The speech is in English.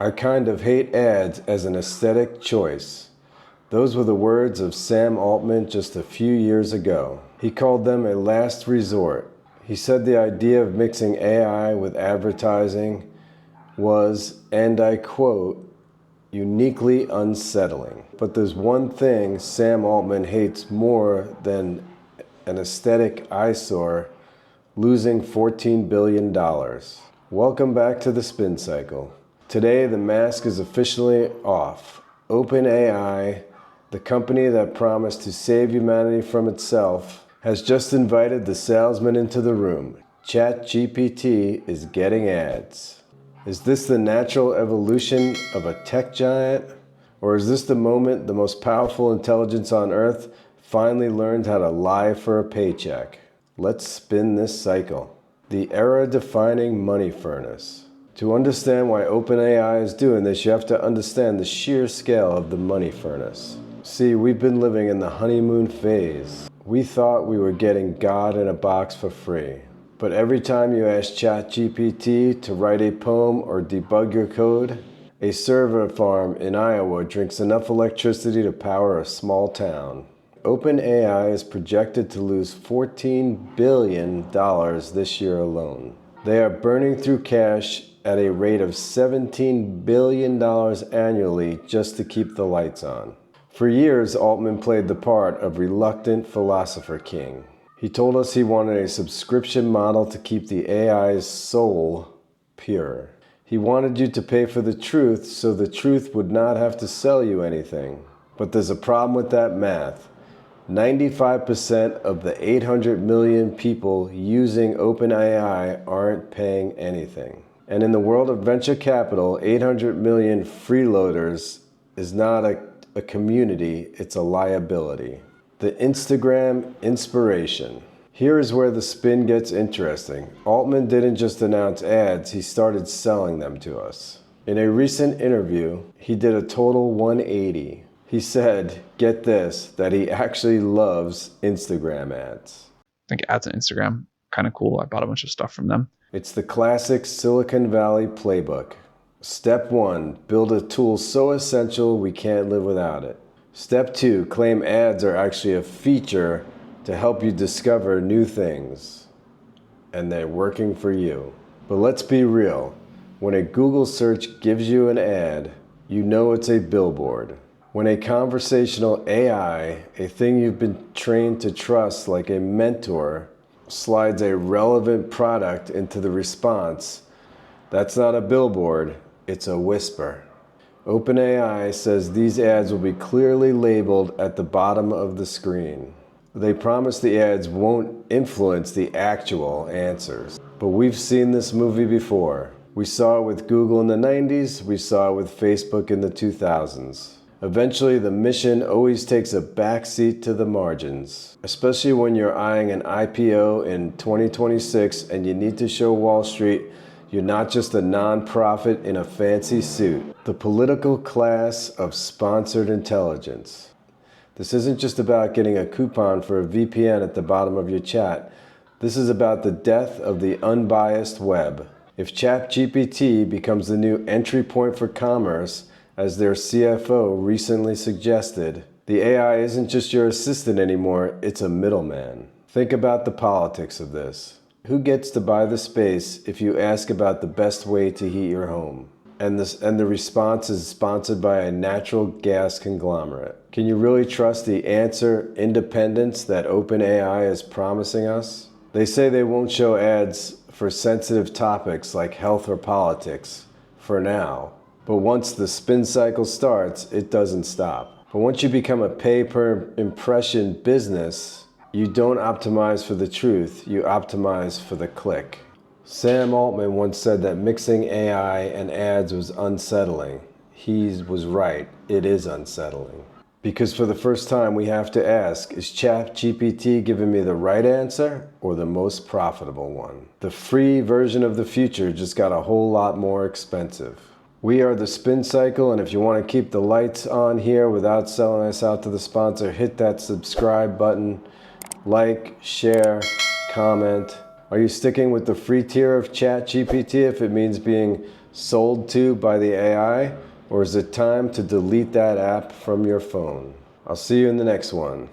I kind of hate ads as an aesthetic choice. Those were the words of Sam Altman just a few years ago. He called them a last resort. He said the idea of mixing AI with advertising was, and I quote, uniquely unsettling. But there's one thing Sam Altman hates more than an aesthetic eyesore losing $14 billion. Welcome back to the Spin Cycle. Today, the mask is officially off. OpenAI, the company that promised to save humanity from itself, has just invited the salesman into the room. ChatGPT is getting ads. Is this the natural evolution of a tech giant? Or is this the moment the most powerful intelligence on Earth finally learned how to lie for a paycheck? Let's spin this cycle. The era-defining money furnace. To understand why OpenAI is doing this, you have to understand the sheer scale of the money furnace. See, we've been living in the honeymoon phase. We thought we were getting God in a box for free. But every time you ask ChatGPT to write a poem or debug your code, a server farm in Iowa drinks enough electricity to power a small town. OpenAI is projected to lose $14 billion this year alone. They are burning through cash at a rate of $17 billion annually just to keep the lights on. For years, Altman played the part of reluctant philosopher king. He told us he wanted a subscription model to keep the AI's soul pure. He wanted you to pay for the truth so the truth would not have to sell you anything. But there's a problem with that math. 95% of the 800 million people using OpenAI aren't paying anything. And in the world of venture capital, 800 million freeloaders is not a community, it's a liability. The Instagram inspiration. Here is where the spin gets interesting. Altman didn't just announce ads, he started selling them to us. In a recent interview, he did a total 180. He said, get this, that he actually loves Instagram ads. I think ads on Instagram, kind of cool. I bought a bunch of stuff from them. It's the classic Silicon Valley playbook. Step 1, build a tool so essential we can't live without it. Step 2, claim ads are actually a feature to help you discover new things. And they're working for you. But let's be real. When a Google search gives you an ad, you know it's a billboard. When a conversational AI, a thing you've been trained to trust like a mentor, slides a relevant product into the response, that's not a billboard, it's a whisper. OpenAI says these ads will be clearly labeled at the bottom of the screen. They promise the ads won't influence the actual answers. But we've seen this movie before. We saw it with Google in the 90s, we saw it with Facebook in the 2000s. Eventually, the mission always takes a backseat to the margins, especially when you're eyeing an IPO in 2026 and you need to show Wall Street you're not just a nonprofit in a fancy suit. The political class of sponsored intelligence. This isn't just about getting a coupon for a VPN at the bottom of your chat. This is about the death of the unbiased web. If ChatGPT becomes the new entry point for commerce, as their CFO recently suggested, the AI isn't just your assistant anymore, it's a middleman. Think about the politics of this. Who gets to buy the space if you ask about the best way to heat your home? And the response is sponsored by a natural gas conglomerate. Can you really trust the answer independence that OpenAI is promising us? They say they won't show ads for sensitive topics like health or politics, for now. But once the spin cycle starts, it doesn't stop. But once you become a pay per impression business, you don't optimize for the truth, you optimize for the click. Sam Altman once said that mixing AI and ads was unsettling. He was right, it is unsettling. Because for the first time we have to ask, is ChatGPT giving me the right answer or the most profitable one? The free version of the future just got a whole lot more expensive. We are the Spin Cycle, and if you want to keep the lights on here without selling us out to the sponsor, hit that subscribe button, like, share, comment. Are you sticking with the free tier of ChatGPT if it means being Sold to by the AI? Or is it time to delete that app from your phone? I'll see you in the next one.